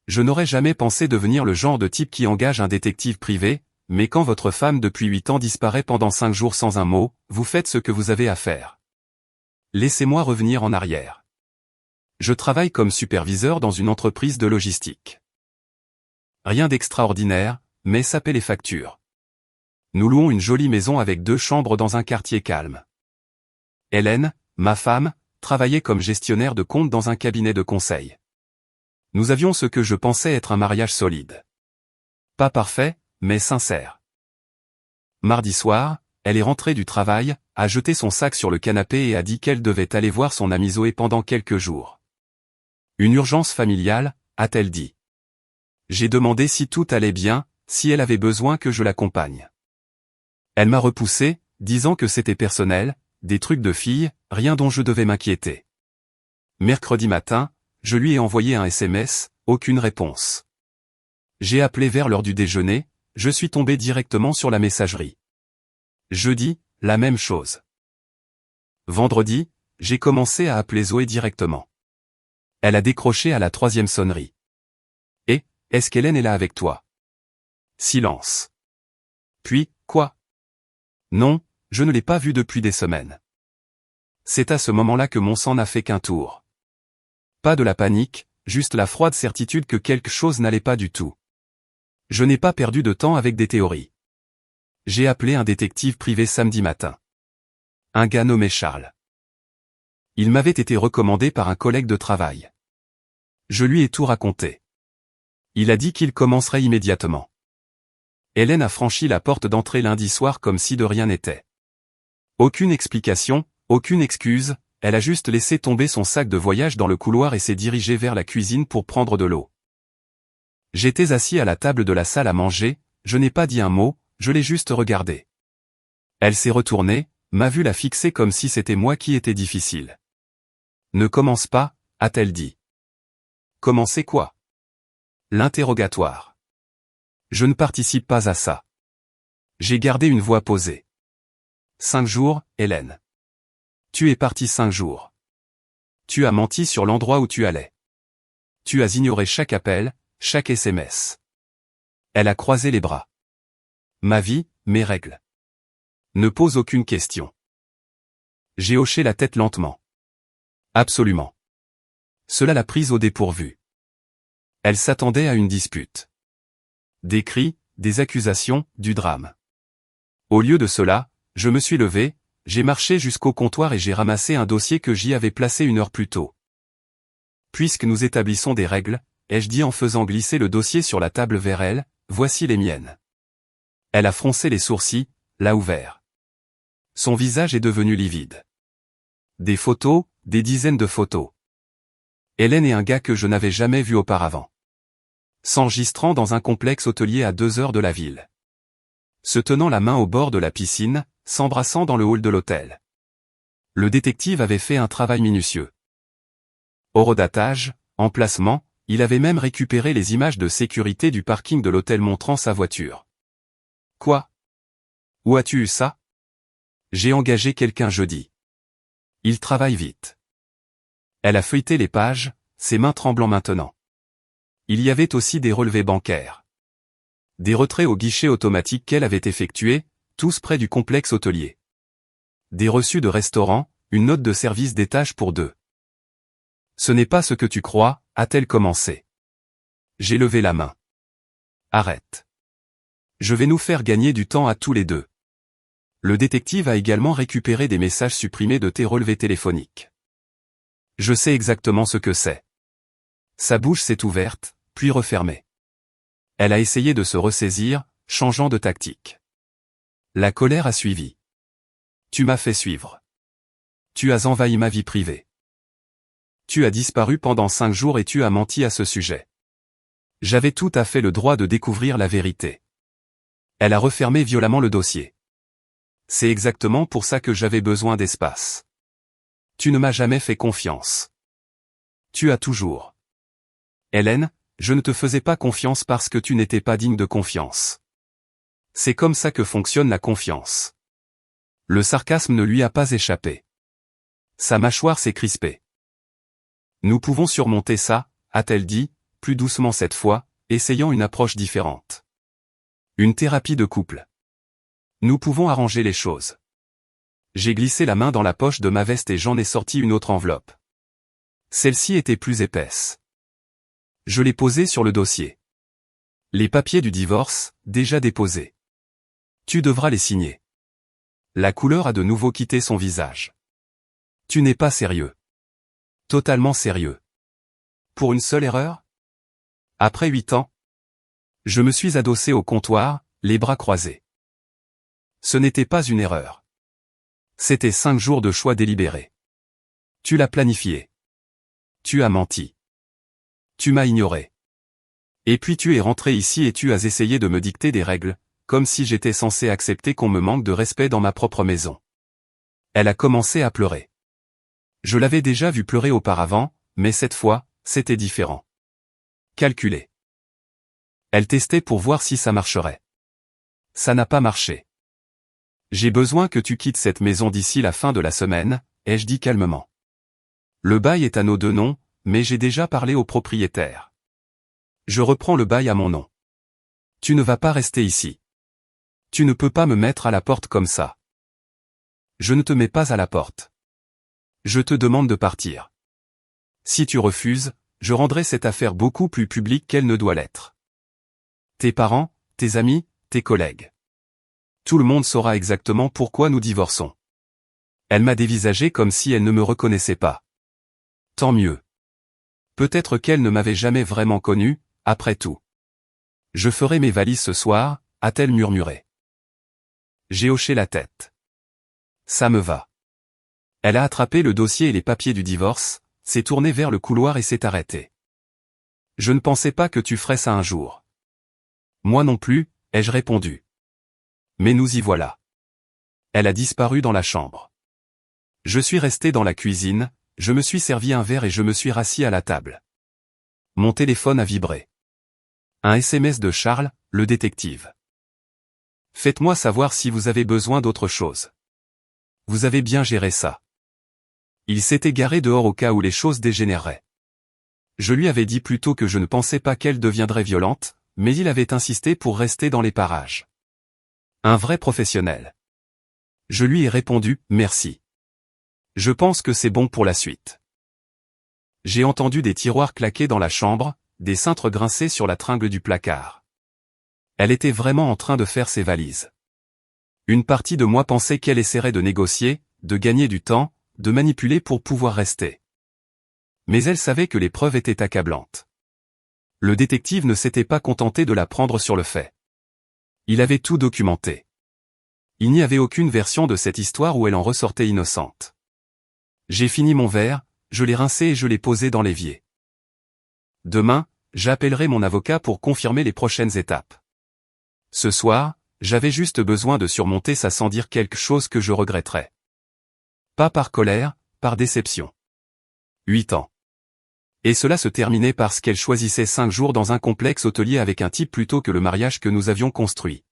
Je n'aurais jamais pensé devenir le genre de type qui engage un détective privé, mais quand votre femme depuis 8 ans disparaît pendant 5 jours sans un mot, vous faites ce que vous avez à faire. Laissez-moi revenir en arrière. Je travaille comme superviseur dans une entreprise de logistique. Rien d'extraordinaire, mais ça paie les factures. Nous louons une jolie maison avec 2 chambres dans un quartier calme. Hélène, ma femme, travaillait comme gestionnaire de compte dans un cabinet de conseil. Nous avions ce que je pensais être un mariage solide. Pas parfait, mais sincère. Mardi soir, elle est rentrée du travail, a jeté son sac sur le canapé et a dit qu'elle devait aller voir son amie Zoé pendant quelques jours. Une urgence familiale, a-t-elle dit. J'ai demandé si tout allait bien, si elle avait besoin que je l'accompagne. Elle m'a repoussé, disant que c'était personnel, des trucs de fille, rien dont je devais m'inquiéter. Mercredi matin, je lui ai envoyé un SMS, aucune réponse. J'ai appelé vers l'heure du déjeuner, je suis tombé directement sur la messagerie. Jeudi, la même chose. Vendredi, j'ai commencé à appeler Zoé directement. Elle a décroché à la 3e sonnerie. Et, est-ce qu'Hélène est là avec toi? Silence. Puis, quoi? Non, je ne l'ai pas vue depuis des semaines. C'est à ce moment-là que mon sang n'a fait qu'un tour. Pas de la panique, juste la froide certitude que quelque chose n'allait pas du tout. Je n'ai pas perdu de temps avec des théories. J'ai appelé un détective privé samedi matin. Un gars nommé Charles. Il m'avait été recommandé par un collègue de travail. Je lui ai tout raconté. Il a dit qu'il commencerait immédiatement. Hélène a franchi la porte d'entrée lundi soir comme si de rien n'était. Aucune explication, aucune excuse, elle a juste laissé tomber son sac de voyage dans le couloir et s'est dirigée vers la cuisine pour prendre de l'eau. J'étais assis à la table de la salle à manger, je n'ai pas dit un mot, je l'ai juste regardée. Elle s'est retournée, m'a vu la fixer comme si c'était moi qui étais difficile. Ne commence pas, a-t-elle dit. Commencer quoi? L'interrogatoire. Je ne participe pas à ça. J'ai gardé une voix posée. 5 jours, Hélène. Tu es partie 5 jours. Tu as menti sur l'endroit où tu allais. Tu as ignoré chaque appel, chaque SMS. Elle a croisé les bras. Ma vie, mes règles. Ne pose aucune question. J'ai hoché la tête lentement. Absolument. Cela l'a prise au dépourvu. Elle s'attendait à une dispute. Des cris, des accusations, du drame. Au lieu de cela, je me suis levé, j'ai marché jusqu'au comptoir et j'ai ramassé un dossier que j'y avais placé 1 heure plus tôt. Puisque nous établissons des règles, ai-je dit en faisant glisser le dossier sur la table vers elle, voici les miennes. Elle a froncé les sourcils, l'a ouvert. Son visage est devenu livide. Des photos, des dizaines de photos. Hélène est un gars que je n'avais jamais vu auparavant. S'enregistrant dans un complexe hôtelier à 2 heures de la ville. Se tenant la main au bord de la piscine, s'embrassant dans le hall de l'hôtel. Le détective avait fait un travail minutieux. Horodatage, emplacement, il avait même récupéré les images de sécurité du parking de l'hôtel montrant sa voiture. Quoi? Où as-tu eu ça? J'ai engagé quelqu'un jeudi. Il travaille vite. Elle a feuilleté les pages, ses mains tremblant maintenant. Il y avait aussi des relevés bancaires. Des retraits au guichet automatique qu'elle avait effectués, tous près du complexe hôtelier. Des reçus de restaurant, une note de service d'étage pour 2. Ce n'est pas ce que tu crois, a-t-elle commencé. J'ai levé la main. Arrête. Je vais nous faire gagner du temps à tous les deux. Le détective a également récupéré des messages supprimés de tes relevés téléphoniques. Je sais exactement ce que c'est. Sa bouche s'est ouverte, puis refermée. Elle a essayé de se ressaisir, changeant de tactique. La colère a suivi. Tu m'as fait suivre. Tu as envahi ma vie privée. Tu as disparu pendant 5 jours et tu as menti à ce sujet. J'avais tout à fait le droit de découvrir la vérité. Elle a refermé violemment le dossier. C'est exactement pour ça que j'avais besoin d'espace. Tu ne m'as jamais fait confiance. Tu as toujours. Hélène, je ne te faisais pas confiance parce que tu n'étais pas digne de confiance. C'est comme ça que fonctionne la confiance. Le sarcasme ne lui a pas échappé. Sa mâchoire s'est crispée. Nous pouvons surmonter ça, a-t-elle dit, plus doucement cette fois, essayant une approche différente. Une thérapie de couple. Nous pouvons arranger les choses. J'ai glissé la main dans la poche de ma veste et j'en ai sorti une autre enveloppe. Celle-ci était plus épaisse. Je l'ai posée sur le dossier. Les papiers du divorce, déjà déposés. Tu devras les signer. La couleur a de nouveau quitté son visage. Tu n'es pas sérieux. Totalement sérieux. Pour une seule erreur? Après 8 ans? Je me suis adossé au comptoir, les bras croisés. Ce n'était pas une erreur. C'était 5 jours de choix délibérés. Tu l'as planifié. Tu as menti. Tu m'as ignoré. Et puis tu es rentré ici et tu as essayé de me dicter des règles, comme si j'étais censé accepter qu'on me manque de respect dans ma propre maison. Elle a commencé à pleurer. Je l'avais déjà vu pleurer auparavant, mais cette fois, c'était différent. Calculé. Elle testait pour voir si ça marcherait. Ça n'a pas marché. J'ai besoin que tu quittes cette maison d'ici la fin de la semaine, ai-je dit calmement. Le bail est à nos deux noms, mais j'ai déjà parlé au propriétaire. Je reprends le bail à mon nom. Tu ne vas pas rester ici. Tu ne peux pas me mettre à la porte comme ça. Je ne te mets pas à la porte. Je te demande de partir. Si tu refuses, je rendrai cette affaire beaucoup plus publique qu'elle ne doit l'être. Tes parents, tes amis, tes collègues. Tout le monde saura exactement pourquoi nous divorçons. Elle m'a dévisagé comme si elle ne me reconnaissait pas. Tant mieux. Peut-être qu'elle ne m'avait jamais vraiment connu, après tout. Je ferai mes valises ce soir, a-t-elle murmuré. J'ai hoché la tête. Ça me va. Elle a attrapé le dossier et les papiers du divorce, s'est tournée vers le couloir et s'est arrêtée. Je ne pensais pas que tu ferais ça un jour. Moi non plus, ai-je répondu. Mais nous y voilà. Elle a disparu dans la chambre. Je suis resté dans la cuisine, je me suis servi un verre et je me suis rassis à la table. Mon téléphone a vibré. Un SMS de Charles, le détective. Faites-moi savoir si vous avez besoin d'autre chose. Vous avez bien géré ça. Il s'était garé dehors au cas où les choses dégénéreraient. Je lui avais dit plutôt que je ne pensais pas qu'elle deviendrait violente, mais il avait insisté pour rester dans les parages. Un vrai professionnel. Je lui ai répondu, merci. Je pense que c'est bon pour la suite. J'ai entendu des tiroirs claquer dans la chambre, des cintres grincer sur la tringle du placard. Elle était vraiment en train de faire ses valises. Une partie de moi pensait qu'elle essaierait de négocier, de gagner du temps, de manipuler pour pouvoir rester. Mais elle savait que les preuves étaient accablantes. Le détective ne s'était pas contenté de la prendre sur le fait. Il avait tout documenté. Il n'y avait aucune version de cette histoire où elle en ressortait innocente. J'ai fini mon verre, je l'ai rincé et je l'ai posé dans l'évier. Demain, j'appellerai mon avocat pour confirmer les prochaines étapes. Ce soir, j'avais juste besoin de surmonter ça sans dire quelque chose que je regretterais. Pas par colère, par déception. 8 ans. Et cela se terminait parce qu'elle choisissait 5 jours dans un complexe hôtelier avec un type plutôt que le mariage que nous avions construit.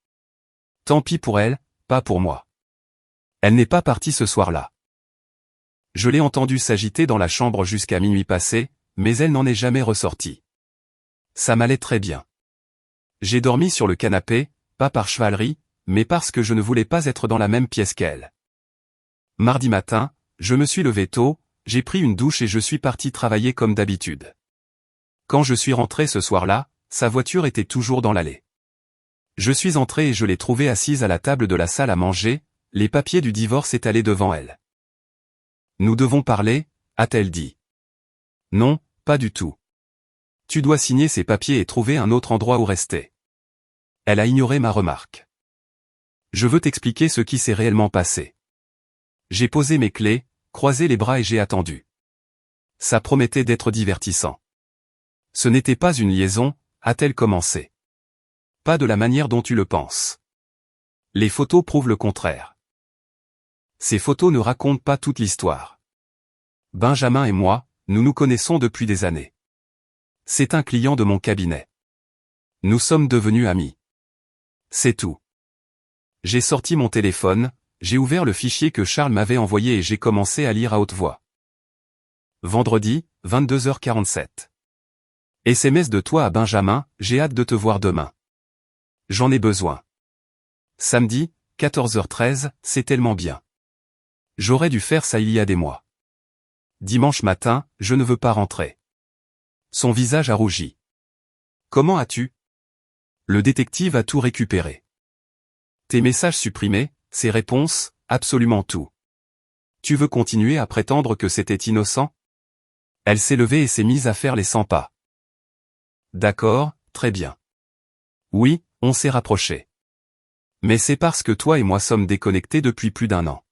Tant pis pour elle, pas pour moi. Elle n'est pas partie ce soir-là. Je l'ai entendue s'agiter dans la chambre jusqu'à minuit passé, mais elle n'en est jamais ressortie. Ça m'allait très bien. J'ai dormi sur le canapé, pas par chevalerie, mais parce que je ne voulais pas être dans la même pièce qu'elle. Mardi matin, je me suis levé tôt, j'ai pris une douche et je suis parti travailler comme d'habitude. Quand je suis rentré ce soir-là, sa voiture était toujours dans l'allée. Je suis entré et je l'ai trouvée assise à la table de la salle à manger, les papiers du divorce étalés devant elle. Nous devons parler, a-t-elle dit. Non, pas du tout. Tu dois signer ces papiers et trouver un autre endroit où rester. Elle a ignoré ma remarque. Je veux t'expliquer ce qui s'est réellement passé. J'ai posé mes clés, croisé les bras et j'ai attendu. Ça promettait d'être divertissant. Ce n'était pas une liaison, a-t-elle commencé. Pas de la manière dont tu le penses. Les photos prouvent le contraire. Ces photos ne racontent pas toute l'histoire. Benjamin et moi, nous nous connaissons depuis des années. C'est un client de mon cabinet. Nous sommes devenus amis. C'est tout. J'ai sorti mon téléphone, j'ai ouvert le fichier que Charles m'avait envoyé et j'ai commencé à lire à haute voix. Vendredi, 22h47. SMS de toi à Benjamin, j'ai hâte de te voir demain. J'en ai besoin. Samedi, 14h13, c'est tellement bien. J'aurais dû faire ça il y a des mois. Dimanche matin, je ne veux pas rentrer. Son visage a rougi. Comment as-tu? Le détective a tout récupéré. Tes messages supprimés, ses réponses, absolument tout. Tu veux continuer à prétendre que c'était innocent? Elle s'est levée et s'est mise à faire les 100 pas. D'accord, très bien. Oui, on s'est rapprochés. Mais c'est parce que toi et moi sommes déconnectés depuis plus d'1 an.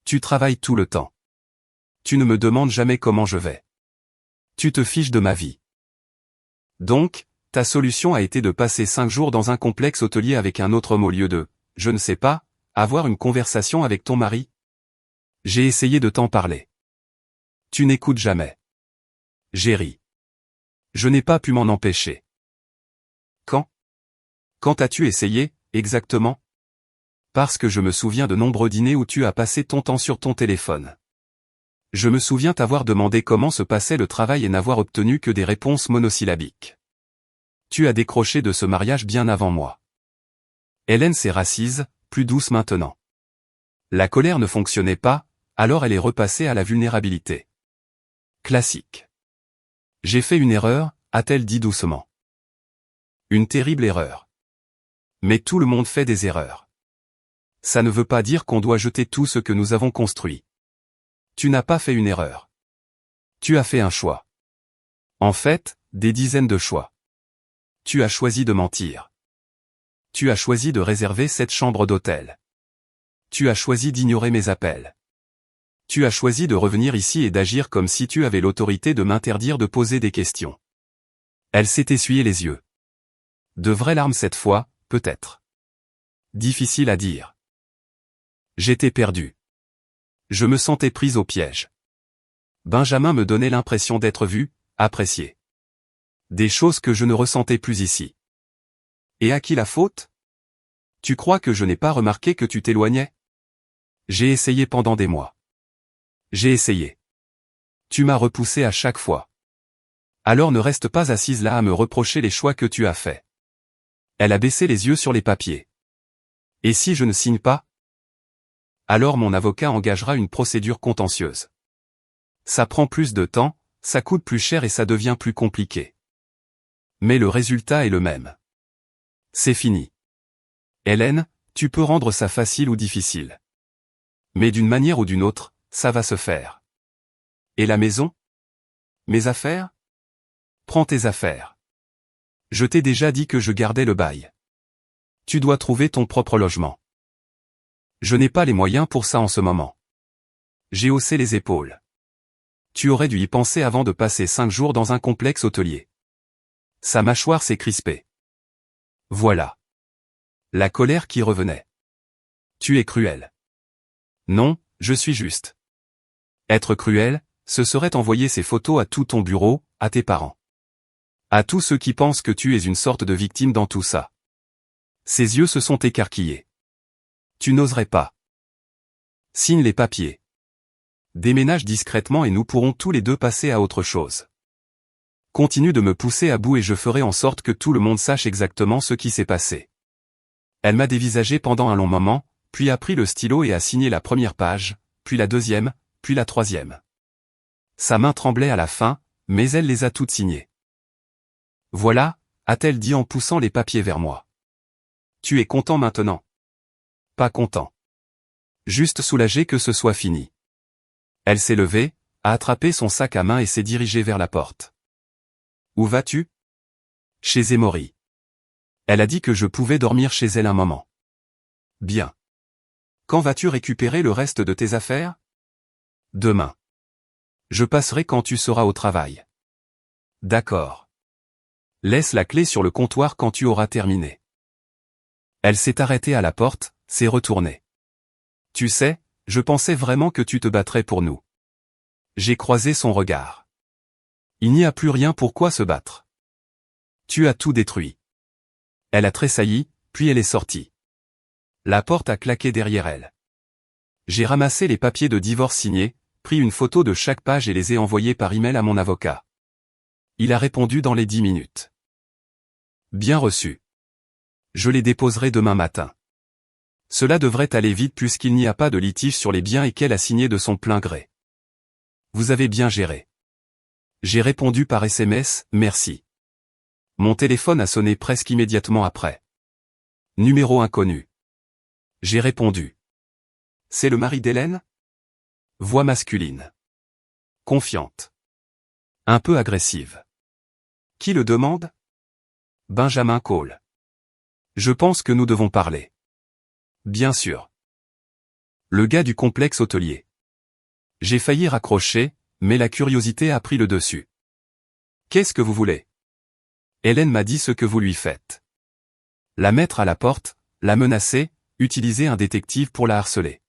Tu travailles tout le temps. Tu ne me demandes jamais comment je vais. Tu te fiches de ma vie. Donc, ta solution a été de passer 5 jours dans un complexe hôtelier avec un autre homme au lieu de, je ne sais pas, avoir une conversation avec ton mari? J'ai essayé de t'en parler. Tu n'écoutes jamais. J'ai ri. Je n'ai pas pu m'en empêcher. Quand? Quand as-tu essayé, exactement? Parce que je me souviens de nombreux dîners où tu as passé ton temps sur ton téléphone. Je me souviens t'avoir demandé comment se passait le travail et n'avoir obtenu que des réponses monosyllabiques. Tu as décroché de ce mariage bien avant moi. Hélène s'est rassise, plus douce maintenant. La colère ne fonctionnait pas, alors elle est repassée à la vulnérabilité. Classique. J'ai fait une erreur, a-t-elle dit doucement. Une terrible erreur. Mais tout le monde fait des erreurs. Ça ne veut pas dire qu'on doit jeter tout ce que nous avons construit. Tu n'as pas fait une erreur. Tu as fait un choix. En fait, des dizaines de choix. Tu as choisi de mentir. Tu as choisi de réserver cette chambre d'hôtel. Tu as choisi d'ignorer mes appels. Tu as choisi de revenir ici et d'agir comme si tu avais l'autorité de m'interdire de poser des questions. Elle s'est essuyée les yeux. De vraies larmes cette fois, peut-être. Difficile à dire. J'étais perdu. Je me sentais prise au piège. Benjamin me donnait l'impression d'être vu, apprécié. Des choses que je ne ressentais plus ici. Et à qui la faute? Tu crois que je n'ai pas remarqué que tu t'éloignais? J'ai essayé pendant des mois. J'ai essayé. Tu m'as repoussé à chaque fois. Alors ne reste pas assise là à me reprocher les choix que tu as faits. Elle a baissé les yeux sur les papiers. Et si je ne signe pas? Alors mon avocat engagera une procédure contentieuse. Ça prend plus de temps, ça coûte plus cher et ça devient plus compliqué. Mais le résultat est le même. C'est fini. Hélène, tu peux rendre ça facile ou difficile. Mais d'une manière ou d'une autre, ça va se faire. Et la maison? Mes affaires? Prends tes affaires. Je t'ai déjà dit que je gardais le bail. Tu dois trouver ton propre logement. Je n'ai pas les moyens pour ça en ce moment. J'ai haussé les épaules. Tu aurais dû y penser avant de passer 5 jours dans un complexe hôtelier. Sa mâchoire s'est crispée. Voilà. La colère qui revenait. Tu es cruel. Non, je suis juste. Être cruel, ce serait envoyer ces photos à tout ton bureau, à tes parents. À tous ceux qui pensent que tu es une sorte de victime dans tout ça. Ses yeux se sont écarquillés. Tu n'oserais pas. Signe les papiers. Déménage discrètement et nous pourrons tous les deux passer à autre chose. Continue de me pousser à bout et je ferai en sorte que tout le monde sache exactement ce qui s'est passé. Elle m'a dévisagé pendant un long moment, puis a pris le stylo et a signé la première page, puis la deuxième, puis la troisième. Sa main tremblait à la fin, mais elle les a toutes signées. Voilà, a-t-elle dit en poussant les papiers vers moi. Tu es content maintenant? Pas content. Juste soulagé que ce soit fini. Elle s'est levée, a attrapé son sac à main et s'est dirigée vers la porte. Où vas-tu? Chez Emory. Elle a dit que je pouvais dormir chez elle un moment. Bien. Quand vas-tu récupérer le reste de tes affaires? Demain. Je passerai quand tu seras au travail. D'accord. Laisse la clé sur le comptoir quand tu auras terminé. Elle s'est arrêtée à la porte, s'est retournée. Tu sais, je pensais vraiment que tu te battrais pour nous. J'ai croisé son regard. Il n'y a plus rien pour quoi se battre. Tu as tout détruit. Elle a tressailli, puis elle est sortie. La porte a claqué derrière elle. J'ai ramassé les papiers de divorce signés, pris une photo de chaque page et les ai envoyés par email à mon avocat. Il a répondu dans les 10 minutes. Bien reçu. Je les déposerai demain matin. Cela devrait aller vite puisqu'il n'y a pas de litige sur les biens et qu'elle a signé de son plein gré. Vous avez bien géré. J'ai répondu par SMS, merci. Mon téléphone a sonné presque immédiatement après. Numéro inconnu. J'ai répondu. C'est le mari d'Hélène? Voix masculine. Confiante. Un peu agressive. Qui le demande? Benjamin Cole. Je pense que nous devons parler. Bien sûr. Le gars du complexe hôtelier. J'ai failli raccrocher, mais la curiosité a pris le dessus. Qu'est-ce que vous voulez? Hélène m'a dit ce que vous lui faites. La mettre à la porte, la menacer, utiliser un détective pour la harceler.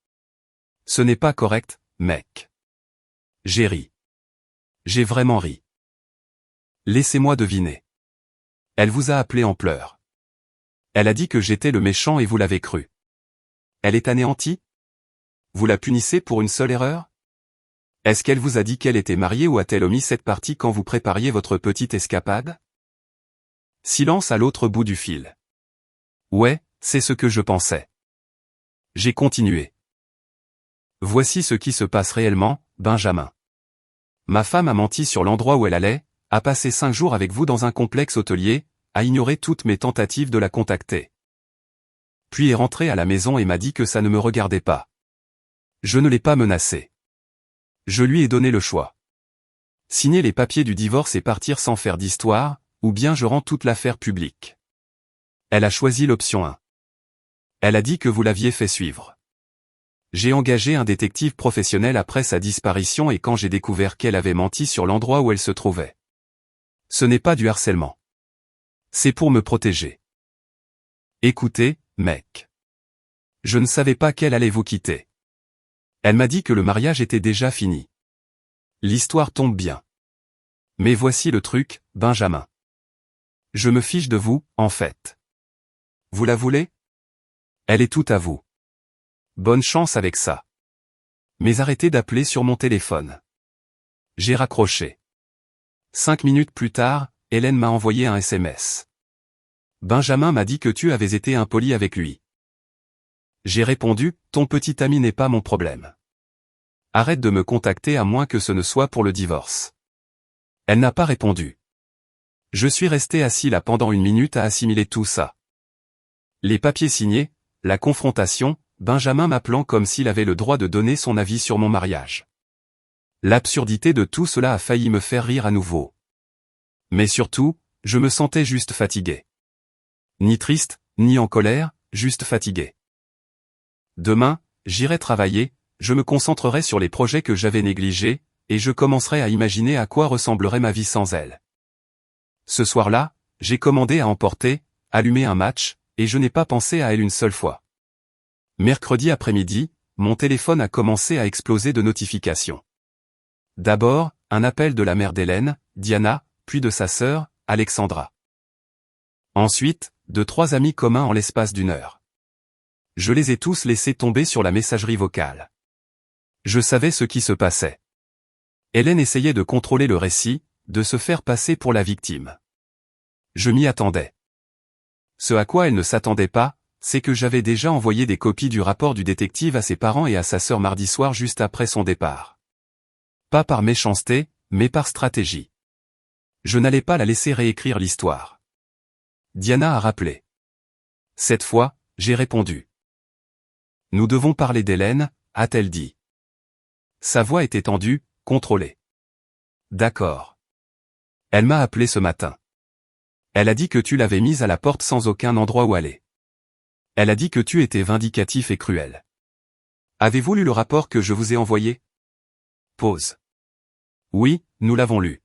Ce n'est pas correct, mec. J'ai ri. J'ai vraiment ri. Laissez-moi deviner. Elle vous a appelé en pleurs. Elle a dit que j'étais le méchant et vous l'avez cru. Elle est anéantie? Vous la punissez pour une seule erreur? Est-ce qu'elle vous a dit qu'elle était mariée ou a-t-elle omis cette partie quand vous prépariez votre petite escapade? Silence à l'autre bout du fil. Ouais, c'est ce que je pensais. J'ai continué. Voici ce qui se passe réellement, Benjamin. Ma femme a menti sur l'endroit où elle allait, a passé 5 jours avec vous dans un complexe hôtelier, a ignoré toutes mes tentatives de la contacter. Puis est rentrée à la maison et m'a dit que ça ne me regardait pas. Je ne l'ai pas menacée. Je lui ai donné le choix. Signer les papiers du divorce et partir sans faire d'histoire, ou bien je rends toute l'affaire publique. Elle a choisi l'option 1. Elle a dit que vous l'aviez fait suivre. J'ai engagé un détective professionnel après sa disparition et quand j'ai découvert qu'elle avait menti sur l'endroit où elle se trouvait. Ce n'est pas du harcèlement. C'est pour me protéger. Écoutez, mec. Je ne savais pas qu'elle allait vous quitter. Elle m'a dit que le mariage était déjà fini. L'histoire tombe bien. Mais voici le truc, Benjamin. Je me fiche de vous, en fait. Vous la voulez? Elle est toute à vous. Bonne chance avec ça. Mais arrêtez d'appeler sur mon téléphone. J'ai raccroché. 5 minutes plus tard, Hélène m'a envoyé un SMS. Benjamin m'a dit que tu avais été impoli avec lui. J'ai répondu, ton petit ami n'est pas mon problème. Arrête de me contacter à moins que ce ne soit pour le divorce. Elle n'a pas répondu. Je suis resté assis là pendant 1 minute à assimiler tout ça. Les papiers signés, la confrontation, Benjamin m'appelant comme s'il avait le droit de donner son avis sur mon mariage. L'absurdité de tout cela a failli me faire rire à nouveau. Mais surtout, je me sentais juste fatigué. Ni triste, ni en colère, juste fatigué. Demain, j'irai travailler, je me concentrerai sur les projets que j'avais négligés, et je commencerai à imaginer à quoi ressemblerait ma vie sans elle. Ce soir-là, j'ai commandé à emporter, allumé un match, et je n'ai pas pensé à elle une seule fois. Mercredi après-midi, mon téléphone a commencé à exploser de notifications. D'abord, un appel de la mère d'Hélène, Diana, puis de sa sœur, Alexandra. Ensuite, de 3 amis communs en l'espace d'1 heure. Je les ai tous laissés tomber sur la messagerie vocale. Je savais ce qui se passait. Hélène essayait de contrôler le récit, de se faire passer pour la victime. Je m'y attendais. Ce à quoi elle ne s'attendait pas, c'est que j'avais déjà envoyé des copies du rapport du détective à ses parents et à sa sœur mardi soir juste après son départ. Pas par méchanceté, mais par stratégie. Je n'allais pas la laisser réécrire l'histoire. Diana a rappelé. Cette fois, j'ai répondu. Nous devons parler d'Hélène, a-t-elle dit. Sa voix était tendue, contrôlée. D'accord. Elle m'a appelé ce matin. Elle a dit que tu l'avais mise à la porte sans aucun endroit où aller. Elle a dit que tu étais vindicatif et cruel. Avez-vous lu le rapport que je vous ai envoyé? Pause. Oui, nous l'avons lu.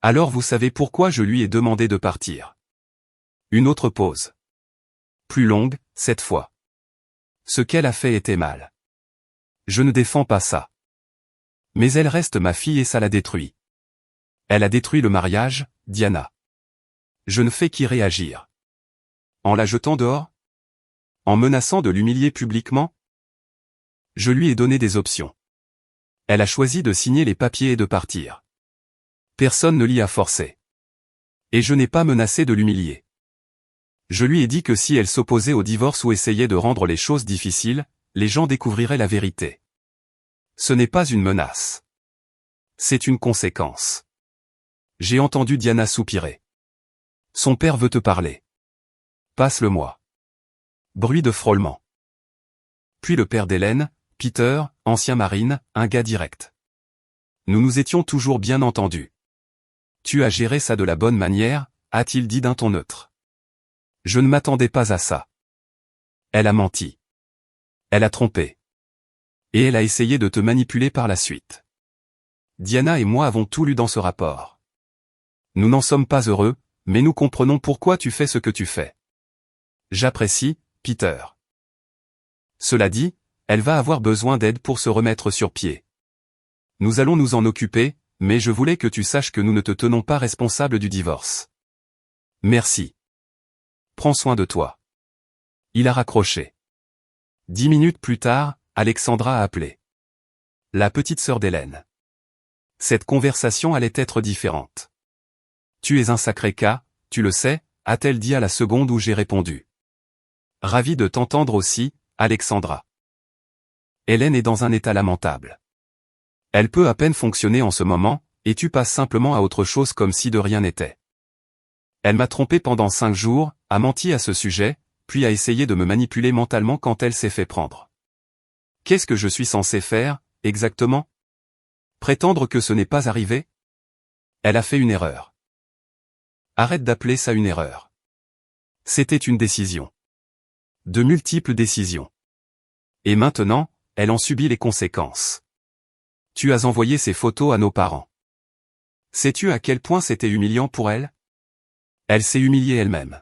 Alors vous savez pourquoi je lui ai demandé de partir. Une autre pause. Plus longue, cette fois. Ce qu'elle a fait était mal. Je ne défends pas ça. Mais elle reste ma fille et ça la détruit. Elle a détruit le mariage, Diana. Je ne fais qu'y réagir. En la jetant dehors? En menaçant de l'humilier publiquement? Je lui ai donné des options. Elle a choisi de signer les papiers et de partir. Personne ne l'y a forcé. Et je n'ai pas menacé de l'humilier. Je lui ai dit que si elle s'opposait au divorce ou essayait de rendre les choses difficiles, les gens découvriraient la vérité. Ce n'est pas une menace. C'est une conséquence. J'ai entendu Diana soupirer. Son père veut te parler. Passe-le-moi. Bruit de frôlement. Puis le père d'Hélène, Peter, ancien marine, un gars direct. Nous nous étions toujours bien entendus. Tu as géré ça de la bonne manière, a-t-il dit d'un ton neutre. Je ne m'attendais pas à ça. Elle a menti. Elle a trompé. Et elle a essayé de te manipuler par la suite. Diana et moi avons tout lu dans ce rapport. Nous n'en sommes pas heureux, mais nous comprenons pourquoi tu fais ce que tu fais. J'apprécie, Peter. Cela dit, elle va avoir besoin d'aide pour se remettre sur pied. Nous allons nous en occuper, mais je voulais que tu saches que nous ne te tenons pas responsable du divorce. Merci. Prends soin de toi. Il a raccroché. 10 minutes plus tard, Alexandra a appelé. La petite sœur d'Hélène. Cette conversation allait être différente. Tu es un sacré cas, tu le sais, a-t-elle dit à la seconde où j'ai répondu. Ravi de t'entendre aussi, Alexandra. Hélène est dans un état lamentable. Elle peut à peine fonctionner en ce moment, et tu passes simplement à autre chose comme si de rien n'était. Elle m'a trompé pendant 5 jours, a menti à ce sujet, puis a essayé de me manipuler mentalement quand elle s'est fait prendre. Qu'est-ce que je suis censé faire, exactement? Prétendre que ce n'est pas arrivé? Elle a fait une erreur. Arrête d'appeler ça une erreur. C'était une décision. De multiples décisions. Et maintenant, elle en subit les conséquences. Tu as envoyé ces photos à nos parents. Sais-tu à quel point c'était humiliant pour elle? Elle s'est humiliée elle-même.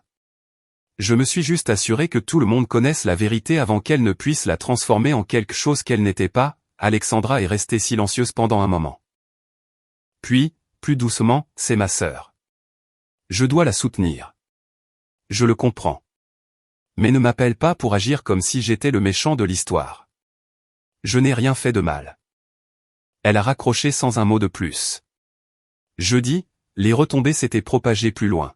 Je me suis juste assuré que tout le monde connaisse la vérité avant qu'elle ne puisse la transformer en quelque chose qu'elle n'était pas. Alexandra est restée silencieuse pendant un moment. Puis, plus doucement, c'est ma sœur. Je dois la soutenir. Je le comprends. Mais ne m'appelle pas pour agir comme si j'étais le méchant de l'histoire. Je n'ai rien fait de mal. Elle a raccroché sans un mot de plus. Jeudi, les retombées s'étaient propagées plus loin.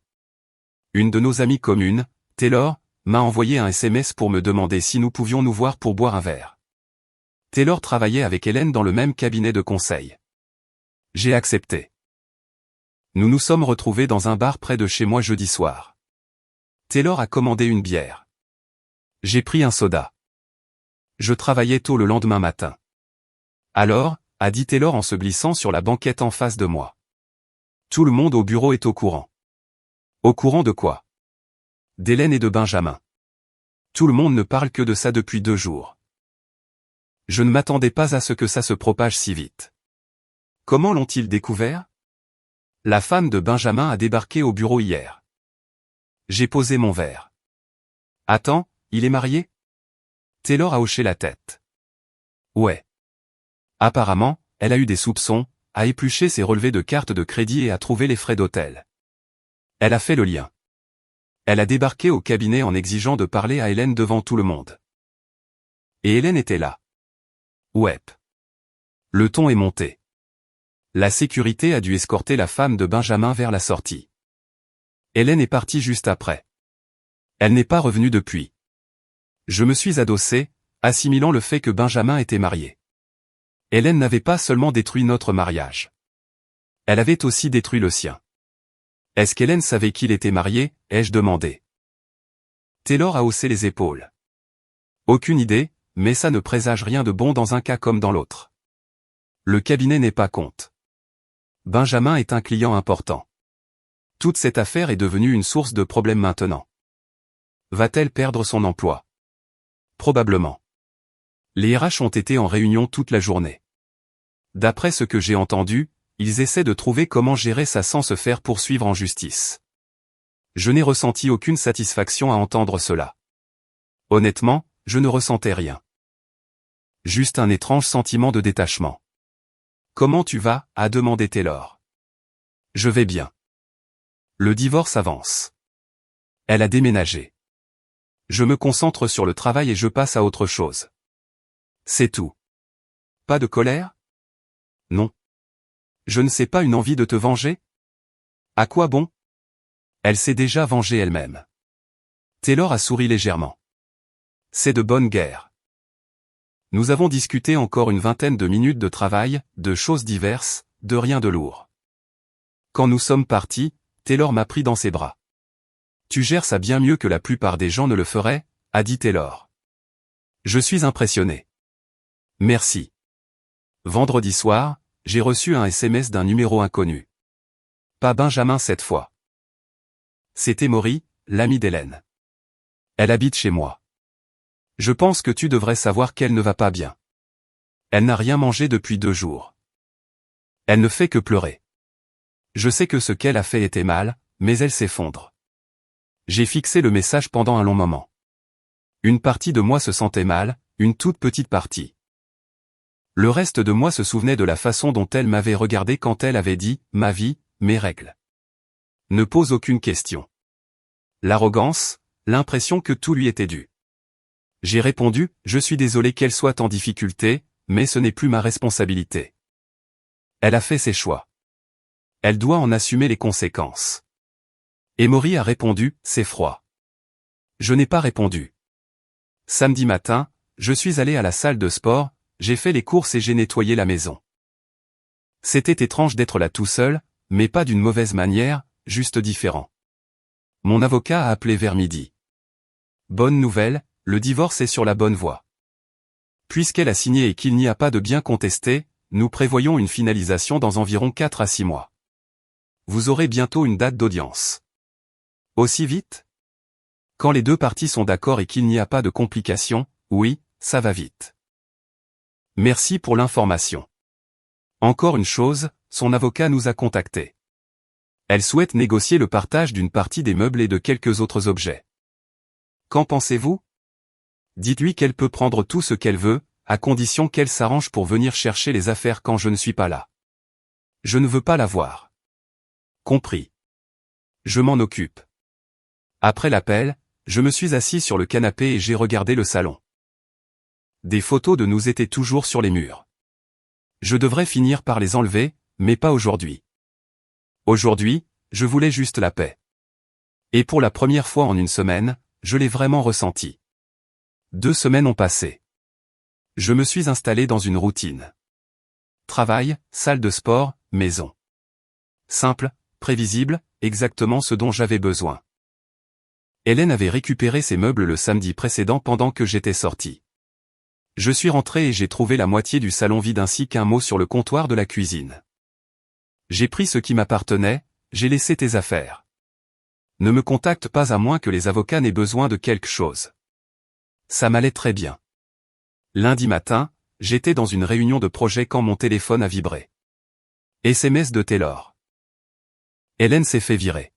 Une de nos amies communes, Taylor, m'a envoyé un SMS pour me demander si nous pouvions nous voir pour boire un verre. Taylor travaillait avec Hélène dans le même cabinet de conseil. J'ai accepté. Nous nous sommes retrouvés dans un bar près de chez moi jeudi soir. Taylor a commandé une bière. J'ai pris un soda. Je travaillais tôt le lendemain matin. Alors, a dit Taylor en se glissant sur la banquette en face de moi. Tout le monde au bureau est au courant. Au courant de quoi? D'Hélène et de Benjamin. Tout le monde ne parle que de ça depuis 2 jours. Je ne m'attendais pas à ce que ça se propage si vite. Comment l'ont-ils découvert? La femme de Benjamin a débarqué au bureau hier. J'ai posé mon verre. Attends, il est marié? Taylor a hoché la tête. Ouais. Apparemment, elle a eu des soupçons, a épluché ses relevés de cartes de crédit et a trouvé les frais d'hôtel. Elle a fait le lien. Elle a débarqué au cabinet en exigeant de parler à Hélène devant tout le monde. Et Hélène était là. Ouais. Le ton est monté. La sécurité a dû escorter la femme de Benjamin vers la sortie. Hélène est partie juste après. Elle n'est pas revenue depuis. Je me suis adossé, assimilant le fait que Benjamin était marié. Hélène n'avait pas seulement détruit notre mariage. Elle avait aussi détruit le sien. Est-ce qu'Hélène savait qu'il était marié, ai-je demandé. Taylor a haussé les épaules. Aucune idée, mais ça ne présage rien de bon dans un cas comme dans l'autre. Le cabinet n'est pas compte. Benjamin est un client important. Toute cette affaire est devenue une source de problèmes maintenant. Va-t-elle perdre son emploi? Probablement. Les RH ont été en réunion toute la journée. D'après ce que j'ai entendu, ils essaient de trouver comment gérer ça sans se faire poursuivre en justice. Je n'ai ressenti aucune satisfaction à entendre cela. Honnêtement, je ne ressentais rien. Juste un étrange sentiment de détachement. Comment tu vas? A demandé Taylor. Je vais bien. Le divorce avance. Elle a déménagé. Je me concentre sur le travail et je passe à autre chose. C'est tout. Pas de colère? Non. Je ne sais pas, une envie de te venger? À quoi bon? Elle s'est déjà vengée elle-même. Taylor a souri légèrement. C'est de bonne guerre. Nous avons discuté encore une vingtaine de minutes de travail, de choses diverses, de rien de lourd. Quand nous sommes partis, Taylor m'a pris dans ses bras. Tu gères ça bien mieux que la plupart des gens ne le feraient, a dit Taylor. Je suis impressionné. Merci. Vendredi soir, j'ai reçu un SMS d'un numéro inconnu. Pas Benjamin cette fois. C'était Maury, l'ami d'Hélène. Elle habite chez moi. Je pense que tu devrais savoir qu'elle ne va pas bien. Elle n'a rien mangé depuis 2 jours. Elle ne fait que pleurer. Je sais que ce qu'elle a fait était mal, mais elle s'effondre. J'ai fixé le message pendant un long moment. Une partie de moi se sentait mal, une toute petite partie. Le reste de moi se souvenait de la façon dont elle m'avait regardé quand elle avait dit « ma vie, mes règles ». Ne pose aucune question. L'arrogance, l'impression que tout lui était dû. J'ai répondu « je suis désolé qu'elle soit en difficulté, mais ce n'est plus ma responsabilité. » Elle a fait ses choix. Elle doit en assumer les conséquences. Et Maury a répondu « c'est froid ». Je n'ai pas répondu. Samedi matin, je suis allé à la salle de sport, j'ai fait les courses et j'ai nettoyé la maison. C'était étrange d'être là tout seul, mais pas d'une mauvaise manière, juste différent. Mon avocat a appelé vers midi. Bonne nouvelle, le divorce est sur la bonne voie. Puisqu'elle a signé et qu'il n'y a pas de bien contesté, nous prévoyons une finalisation dans environ 4 à 6 mois. Vous aurez bientôt une date d'audience. Aussi vite? Quand les 2 parties sont d'accord et qu'il n'y a pas de complications, oui, ça va vite. Merci pour l'information. Encore une chose, son avocat nous a contactés. Elle souhaite négocier le partage d'une partie des meubles et de quelques autres objets. Qu'en pensez-vous? Dites-lui qu'elle peut prendre tout ce qu'elle veut, à condition qu'elle s'arrange pour venir chercher les affaires quand je ne suis pas là. Je ne veux pas la voir. Compris. Je m'en occupe. Après l'appel, je me suis assis sur le canapé et j'ai regardé le salon. Des photos de nous étaient toujours sur les murs. Je devrais finir par les enlever, mais pas aujourd'hui. Aujourd'hui, je voulais juste la paix. Et pour la première fois en une semaine, je l'ai vraiment ressenti. 2 semaines ont passé. Je me suis installé dans une routine. Travail, salle de sport, maison. Simple, prévisible, exactement ce dont j'avais besoin. Hélène avait récupéré ses meubles le samedi précédent pendant que j'étais sorti. Je suis rentré et j'ai trouvé la moitié du salon vide ainsi qu'un mot sur le comptoir de la cuisine. J'ai pris ce qui m'appartenait, j'ai laissé tes affaires. Ne me contacte pas à moins que les avocats n'aient besoin de quelque chose. Ça m'allait très bien. Lundi matin, j'étais dans une réunion de projet quand mon téléphone a vibré. SMS de Taylor. Hélène s'est fait virer.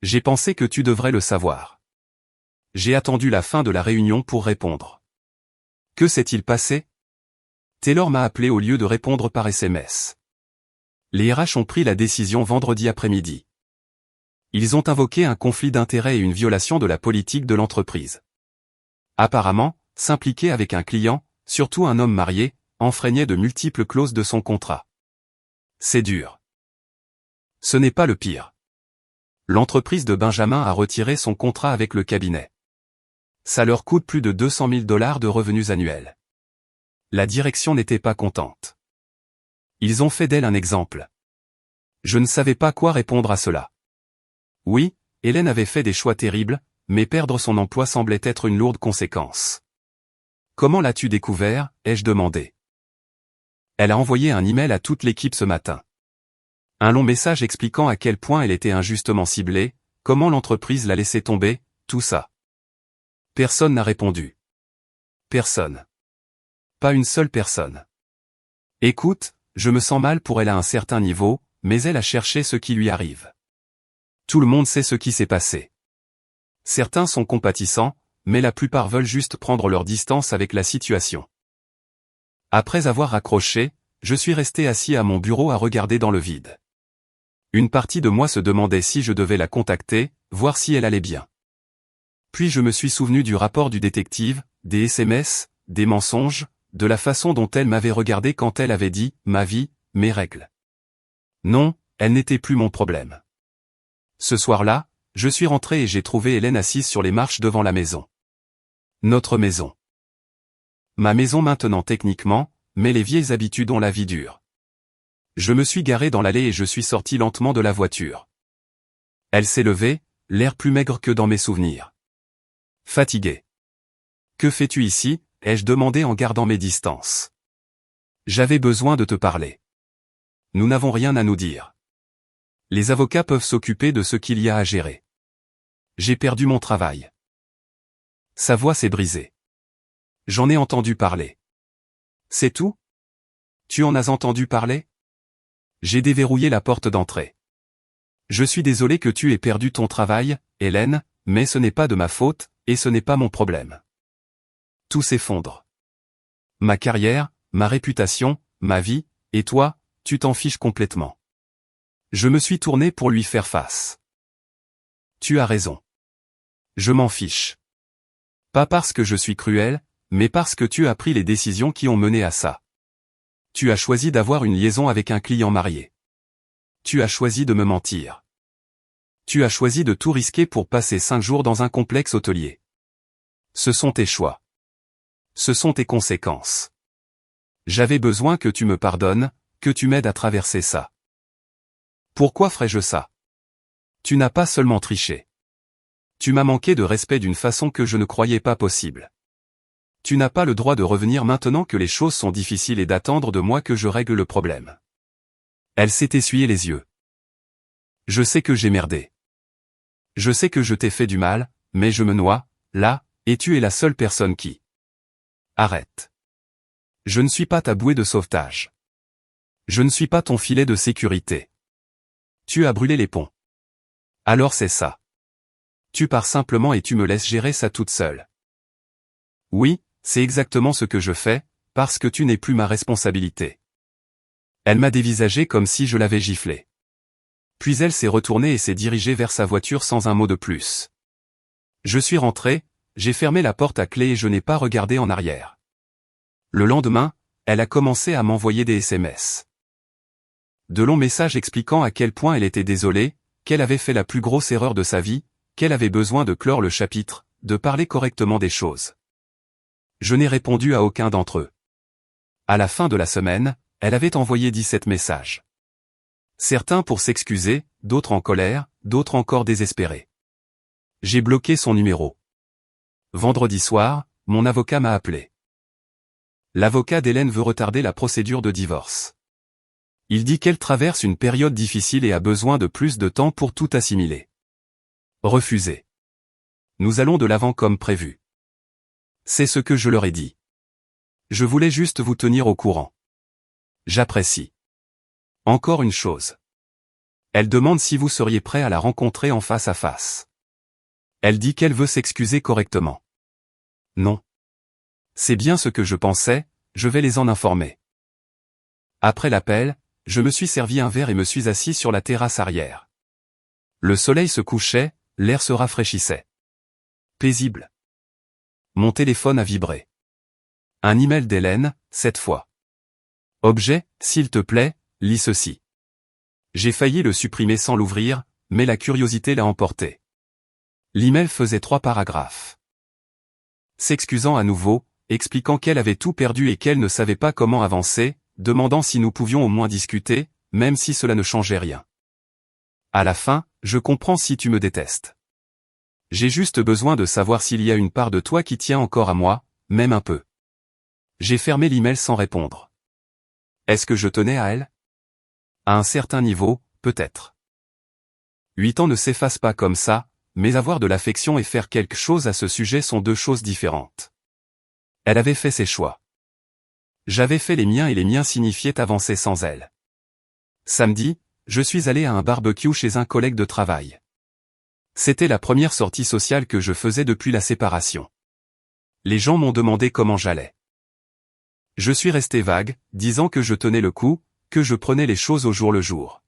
J'ai pensé que tu devrais le savoir. J'ai attendu la fin de la réunion pour répondre. Que s'est-il passé? Taylor m'a appelé au lieu de répondre par SMS. Les RH ont pris la décision vendredi après-midi. Ils ont invoqué un conflit d'intérêts et une violation de la politique de l'entreprise. Apparemment, s'impliquer avec un client, surtout un homme marié, enfreignait de multiples clauses de son contrat. C'est dur. Ce n'est pas le pire. L'entreprise de Benjamin a retiré son contrat avec le cabinet. Ça leur coûte plus de 200 000 $ de revenus annuels. La direction n'était pas contente. Ils ont fait d'elle un exemple. Je ne savais pas quoi répondre à cela. Oui, Hélène avait fait des choix terribles, mais perdre son emploi semblait être une lourde conséquence. Comment l'as-tu découvert, ai-je demandé. Elle a envoyé un email à toute l'équipe ce matin. Un long message expliquant à quel point elle était injustement ciblée, comment l'entreprise l'a laissé tomber, tout ça. Personne n'a répondu. Personne. Pas une seule personne. Écoute, je me sens mal pour elle à un certain niveau, mais elle a cherché ce qui lui arrive. Tout le monde sait ce qui s'est passé. Certains sont compatissants, mais la plupart veulent juste prendre leur distance avec la situation. Après avoir raccroché, je suis resté assis à mon bureau à regarder dans le vide. Une partie de moi se demandait si je devais la contacter, voir si elle allait bien. Puis je me suis souvenu du rapport du détective, des SMS, des mensonges, de la façon dont elle m'avait regardé quand elle avait dit « ma vie, mes règles ». Non, elle n'était plus mon problème. Ce soir-là, je suis rentré et j'ai trouvé Hélène assise sur les marches devant la maison. Notre maison. Ma maison maintenant techniquement, mais les vieilles habitudes ont la vie dure. Je me suis garé dans l'allée et je suis sorti lentement de la voiture. Elle s'est levée, l'air plus maigre que dans mes souvenirs. Fatiguée. Que fais-tu ici, ai-je demandé en gardant mes distances. J'avais besoin de te parler. Nous n'avons rien à nous dire. Les avocats peuvent s'occuper de ce qu'il y a à gérer. J'ai perdu mon travail. Sa voix s'est brisée. J'en ai entendu parler. C'est tout? Tu en as entendu parler? J'ai déverrouillé la porte d'entrée. Je suis désolé que tu aies perdu ton travail, Hélène, mais ce n'est pas de ma faute, et ce n'est pas mon problème. Tout s'effondre. Ma carrière, ma réputation, ma vie, et toi, tu t'en fiches complètement. Je me suis tourné pour lui faire face. Tu as raison. Je m'en fiche. Pas parce que je suis cruel, mais parce que tu as pris les décisions qui ont mené à ça. Tu as choisi d'avoir une liaison avec un client marié. Tu as choisi de me mentir. Tu as choisi de tout risquer pour passer 5 jours dans un complexe hôtelier. Ce sont tes choix. Ce sont tes conséquences. J'avais besoin que tu me pardonnes, que tu m'aides à traverser ça. Pourquoi ferais-je ça? Tu n'as pas seulement triché. Tu m'as manqué de respect d'une façon que je ne croyais pas possible. Tu n'as pas le droit de revenir maintenant que les choses sont difficiles et d'attendre de moi que je règle le problème. Elle s'est essuyée les yeux. Je sais que j'ai merdé. Je sais que je t'ai fait du mal, mais je me noie, là, et tu es la seule personne qui... Arrête. Je ne suis pas ta bouée de sauvetage. Je ne suis pas ton filet de sécurité. Tu as brûlé les ponts. Alors c'est ça. Tu pars simplement et tu me laisses gérer ça toute seule. Oui, c'est exactement ce que je fais, parce que tu n'es plus ma responsabilité. Elle m'a dévisagé comme si je l'avais giflé. Puis elle s'est retournée et s'est dirigée vers sa voiture sans un mot de plus. Je suis rentré, j'ai fermé la porte à clé et je n'ai pas regardé en arrière. Le lendemain, elle a commencé à m'envoyer des SMS. De longs messages expliquant à quel point elle était désolée, qu'elle avait fait la plus grosse erreur de sa vie, qu'elle avait besoin de clore le chapitre, de parler correctement des choses. Je n'ai répondu à aucun d'entre eux. À la fin de la semaine, elle avait envoyé 17 messages. Certains pour s'excuser, d'autres en colère, d'autres encore désespérés. J'ai bloqué son numéro. Vendredi soir, mon avocat m'a appelé. L'avocat d'Hélène veut retarder la procédure de divorce. Il dit qu'elle traverse une période difficile et a besoin de plus de temps pour tout assimiler. Refusé. Nous allons de l'avant comme prévu. C'est ce que je leur ai dit. Je voulais juste vous tenir au courant. J'apprécie. Encore une chose. Elle demande si vous seriez prêt à la rencontrer en face à face. Elle dit qu'elle veut s'excuser correctement. Non. C'est bien ce que je pensais, je vais les en informer. Après l'appel, je me suis servi un verre et me suis assis sur la terrasse arrière. Le soleil se couchait, l'air se rafraîchissait. Paisible. Mon téléphone a vibré. Un email d'Hélène, cette fois. Objet, s'il te plaît, lis ceci. J'ai failli le supprimer sans l'ouvrir, mais la curiosité l'a emporté. L'email faisait 3 paragraphes. S'excusant à nouveau, expliquant qu'elle avait tout perdu et qu'elle ne savait pas comment avancer, demandant si nous pouvions au moins discuter, même si cela ne changeait rien. À la fin, je comprends si tu me détestes. J'ai juste besoin de savoir s'il y a une part de toi qui tient encore à moi, même un peu. J'ai fermé l'email sans répondre. Est-ce que je tenais à elle? À un certain niveau, peut-être. 8 ans ne s'effacent pas comme ça, mais avoir de l'affection et faire quelque chose à ce sujet sont 2 choses différentes. Elle avait fait ses choix. J'avais fait les miens et les miens signifiaient avancer sans elle. Samedi, je suis allé à un barbecue chez un collègue de travail. C'était la première sortie sociale que je faisais depuis la séparation. Les gens m'ont demandé comment j'allais. Je suis resté vague, disant que je tenais le coup, que je prenais les choses au jour le jour.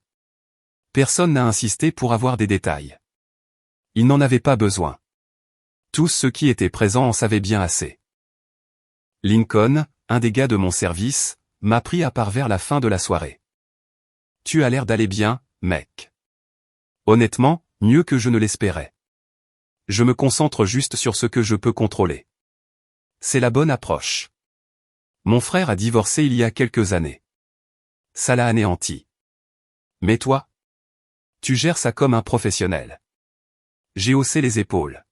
Personne n'a insisté pour avoir des détails. Il n'en avait pas besoin. Tous ceux qui étaient présents en savaient bien assez. Lincoln, un des gars de mon service, m'a pris à part vers la fin de la soirée. Tu as l'air d'aller bien, mec. Honnêtement, mieux que je ne l'espérais. Je me concentre juste sur ce que je peux contrôler. C'est la bonne approche. Mon frère a divorcé il y a quelques années. Ça l'a anéanti. Mais toi? Tu gères ça comme un professionnel. J'ai haussé les épaules.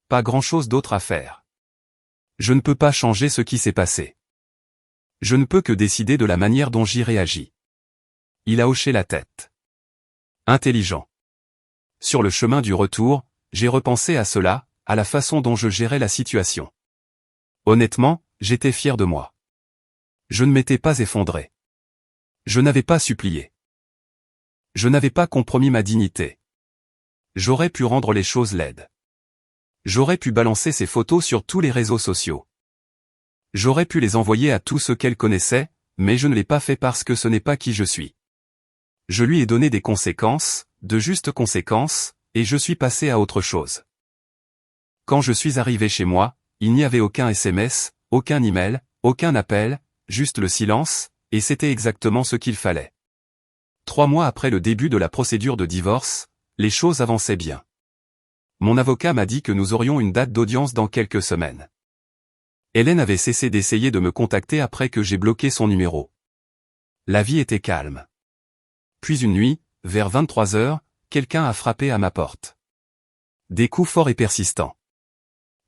Pas grand-chose d'autre à faire. Je ne peux pas changer ce qui s'est passé. Je ne peux que décider de la manière dont j'y réagis. Il a hoché la tête. Intelligent. Sur le chemin du retour, j'ai repensé à cela, à la façon dont je gérais la situation. Honnêtement, j'étais fier de moi. Je ne m'étais pas effondré. Je n'avais pas supplié. Je n'avais pas compromis ma dignité. J'aurais pu rendre les choses laides. J'aurais pu balancer ces photos sur tous les réseaux sociaux. J'aurais pu les envoyer à tous ceux qu'elle connaissait, mais je ne l'ai pas fait parce que ce n'est pas qui je suis. Je lui ai donné des conséquences, de justes conséquences, et je suis passé à autre chose. Quand je suis arrivé chez moi, il n'y avait aucun SMS, aucun email, aucun appel, juste le silence, et c'était exactement ce qu'il fallait. 3 mois après le début de la procédure de divorce, les choses avançaient bien. Mon avocat m'a dit que nous aurions une date d'audience dans quelques semaines. Hélène avait cessé d'essayer de me contacter après que j'ai bloqué son numéro. La vie était calme. Puis une nuit, vers 23 heures, quelqu'un a frappé à ma porte. Des coups forts et persistants.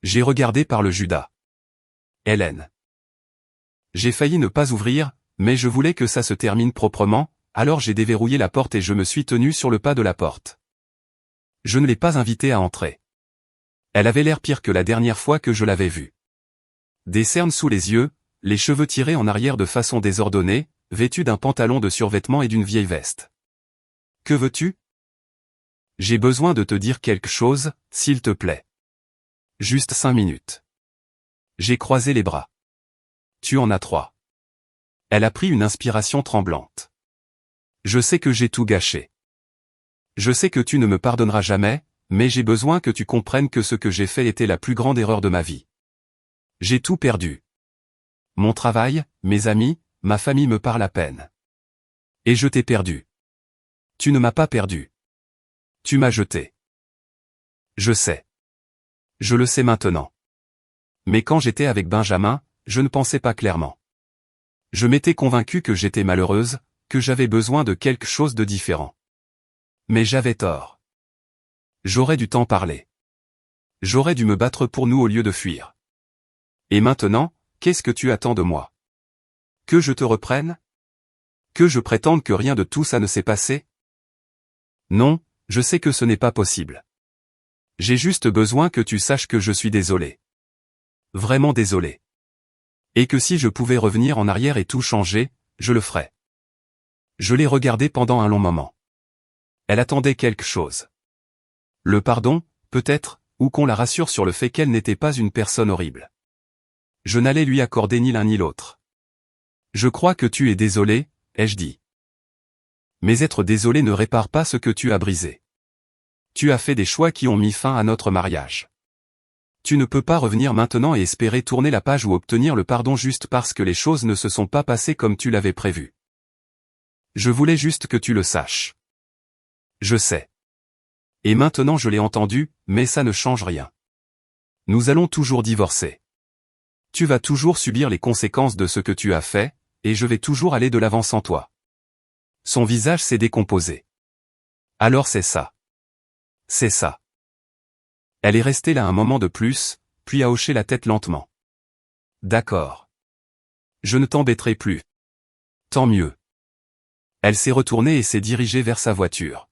J'ai regardé par le Judas. Hélène. J'ai failli ne pas ouvrir, mais je voulais que ça se termine proprement, alors j'ai déverrouillé la porte et je me suis tenu sur le pas de la porte. Je ne l'ai pas invitée à entrer. Elle avait l'air pire que la dernière fois que je l'avais vue. Des cernes sous les yeux, les cheveux tirés en arrière de façon désordonnée, vêtue d'un pantalon de survêtement et d'une vieille veste. Que veux-tu? J'ai besoin de te dire quelque chose, s'il te plaît. Juste 5 minutes. J'ai croisé les bras. Tu en as 3. Elle a pris une inspiration tremblante. Je sais que j'ai tout gâché. Je sais que tu ne me pardonneras jamais, mais j'ai besoin que tu comprennes que ce que j'ai fait était la plus grande erreur de ma vie. J'ai tout perdu. Mon travail, mes amis, ma famille me parlent à peine. Et je t'ai perdu. Tu ne m'as pas perdu. Tu m'as jeté. Je sais. Je le sais maintenant. Mais quand j'étais avec Benjamin, je ne pensais pas clairement. Je m'étais convaincu que j'étais malheureuse, que j'avais besoin de quelque chose de différent. Mais j'avais tort. J'aurais dû t'en parler. J'aurais dû me battre pour nous au lieu de fuir. Et maintenant, qu'est-ce que tu attends de moi? Que je te reprenne? Que je prétende que rien de tout ça ne s'est passé? Non, je sais que ce n'est pas possible. J'ai juste besoin que tu saches que je suis désolé. Vraiment désolé. Et que si je pouvais revenir en arrière et tout changer, je le ferais. Je l'ai regardée pendant un long moment. Elle attendait quelque chose. Le pardon, peut-être, ou qu'on la rassure sur le fait qu'elle n'était pas une personne horrible. Je n'allais lui accorder ni l'un ni l'autre. Je crois que tu es désolé, ai-je dit. Mais être désolé ne répare pas ce que tu as brisé. Tu as fait des choix qui ont mis fin à notre mariage. Tu ne peux pas revenir maintenant et espérer tourner la page ou obtenir le pardon juste parce que les choses ne se sont pas passées comme tu l'avais prévu. Je voulais juste que tu le saches. Je sais. Et maintenant je l'ai entendu, mais ça ne change rien. Nous allons toujours divorcer. Tu vas toujours subir les conséquences de ce que tu as fait, et je vais toujours aller de l'avant sans toi. Son visage s'est décomposé. Alors c'est ça. C'est ça. Elle est restée là un moment de plus, puis a hoché la tête lentement. D'accord. Je ne t'embêterai plus. Tant mieux. Elle s'est retournée et s'est dirigée vers sa voiture.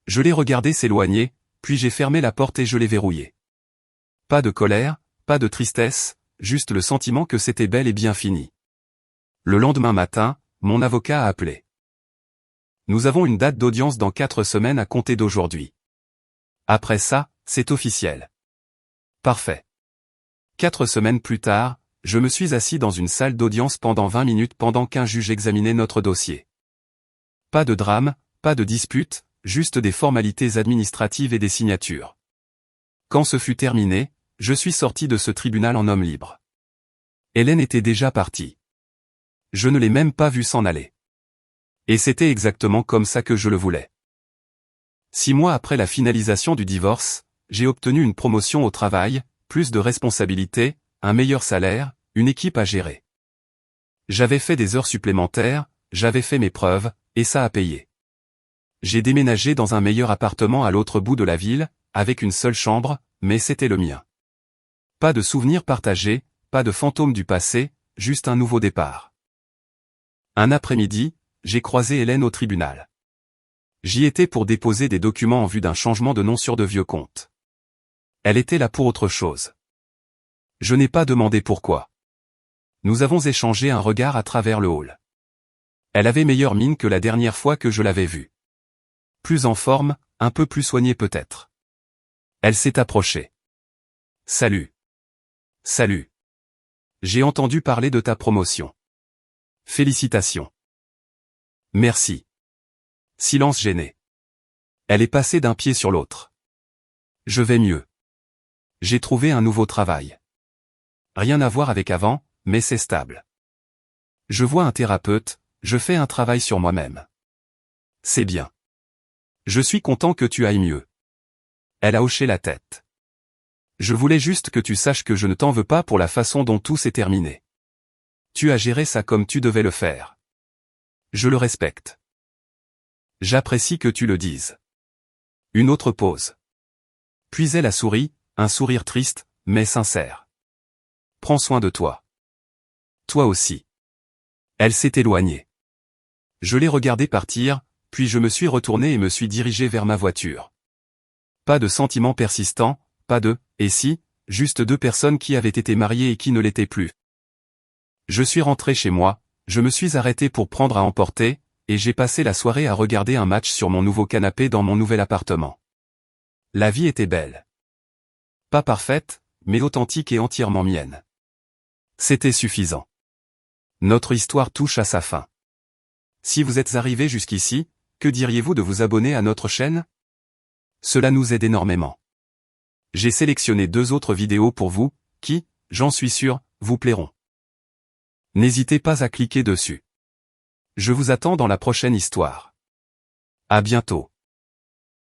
Je l'ai regardée s'éloigner, puis j'ai fermé la porte et je l'ai verrouillée. Pas de colère, pas de tristesse, juste le sentiment que c'était bel et bien fini. Le lendemain matin, mon avocat a appelé. Nous avons une date d'audience dans 4 semaines à compter d'aujourd'hui. Après ça, c'est officiel. Parfait. 4 semaines plus tard, je me suis assis dans une salle d'audience pendant 20 minutes pendant qu'un juge examinait notre dossier. Pas de drame, pas de dispute, juste des formalités administratives et des signatures. Quand ce fut terminé, je suis sorti de ce tribunal en homme libre. Hélène était déjà partie. Je ne l'ai même pas vue s'en aller. Et c'était exactement comme ça que je le voulais. 6 mois après la finalisation du divorce, j'ai obtenu une promotion au travail, plus de responsabilités, un meilleur salaire, une équipe à gérer. J'avais fait des heures supplémentaires, j'avais fait mes preuves, et ça a payé. J'ai déménagé dans un meilleur appartement à l'autre bout de la ville, avec une seule chambre, mais c'était le mien. Pas de souvenirs partagés, pas de fantômes du passé, juste un nouveau départ. Un après-midi, j'ai croisé Hélène au tribunal. J'y étais pour déposer des documents en vue d'un changement de nom sur de vieux comptes. Elle était là pour autre chose. Je n'ai pas demandé pourquoi. Nous avons échangé un regard à travers le hall. Elle avait meilleure mine que la dernière fois que je l'avais vue. Plus en forme, un peu plus soignée peut-être. Elle s'est approchée. Salut. Salut. J'ai entendu parler de ta promotion. Félicitations. Merci. Silence gêné. Elle est passée d'un pied sur l'autre. Je vais mieux. J'ai trouvé un nouveau travail. Rien à voir avec avant, mais c'est stable. Je vois un thérapeute, je fais un travail sur moi-même. C'est bien. Je suis content que tu ailles mieux. Elle a hoché la tête. Je voulais juste que tu saches que je ne t'en veux pas pour la façon dont tout s'est terminé. Tu as géré ça comme tu devais le faire. Je le respecte. J'apprécie que tu le dises. Une autre pause. Puis elle a souri, un sourire triste, mais sincère. Prends soin de toi. Toi aussi. Elle s'est éloignée. Je l'ai regardée partir, puis je me suis retourné et me suis dirigé vers ma voiture. Pas de sentiments persistants, pas de « et si », juste deux personnes qui avaient été mariées et qui ne l'étaient plus. Je suis rentré chez moi, je me suis arrêté pour prendre à emporter, et j'ai passé la soirée à regarder un match sur mon nouveau canapé dans mon nouvel appartement. La vie était belle. Pas parfaite, mais authentique et entièrement mienne. C'était suffisant. Notre histoire touche à sa fin. Si vous êtes arrivé jusqu'ici, que diriez-vous de vous abonner à notre chaîne? Cela nous aide énormément. J'ai sélectionné 2 autres vidéos pour vous, qui, j'en suis sûr, vous plairont. N'hésitez pas à cliquer dessus. Je vous attends dans la prochaine histoire. À bientôt.